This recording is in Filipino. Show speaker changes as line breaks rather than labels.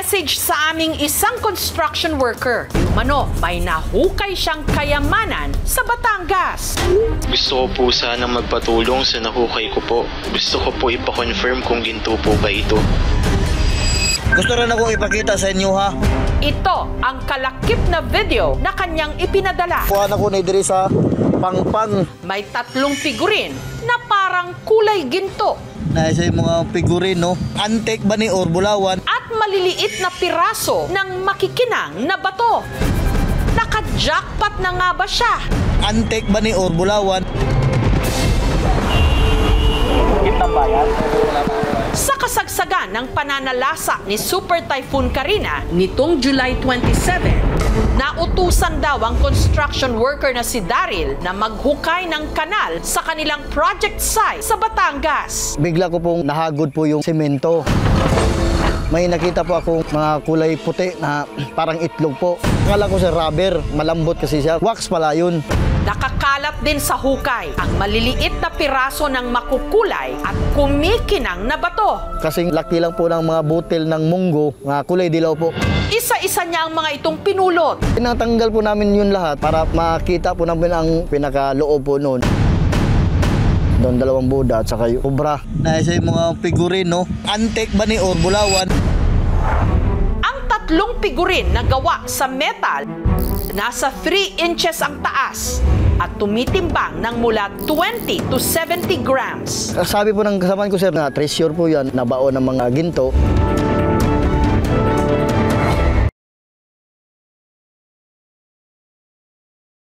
Message sa aming isang construction worker. Umano, may nahukay siyang kayamanan sa Batangas.
Gusto ko po sana magpatulong sa nahukay ko po. Gusto ko po ipa-confirm kung ginto po ba ito.
Gusto rin akong ipakita sa inyo ha.
Ito ang kalakip na video na kanyang ipinadala.
Kuha na ko na diri sa pangpang.
May 3 figurin na parang kulay ginto
Naisa yung mga figurin, no? Antique ba ni or bulawan?
at maliliit na piraso ng makikinang na bato. Naka-jackpot na nga ba siya?
Antique ba ni or bulawan?
Sa kasagsagan ng pananalasa ni Super Typhoon Karina nitong July 27, nautusan daw ang construction worker na si Daryl na maghukay ng kanal sa kanilang project site sa Batangas.
Bigla ko pong nahagod po yung semento. May nakita po ako mga kulay puti na parang itlog po. Akala ko sa rubber, malambot kasi siya. Wax pala yun.
Nakakalat din sa hukay ang maliliit na piraso ng makukulay at kumikinang na bato.
Kasing laki lang po ng mga butil ng munggo, mga kulay dilaw po.
Isa-isa niya ang mga itong pinulot.
Tinatanggal po namin yun lahat para makita po namin ang pinakaloob po noon. Doon 2 Buddha at saka yung obra. Naisa yung mga figurin, no? Antique ba ni or bulawan?
Ang 3 figurin na gawa sa metal, nasa 3 inches ang taas at tumitimbang ng mula 20 to 70 grams.
Sabi po ng kasamaan ko, sir, na treasure po yan, nabaon ng mga ginto.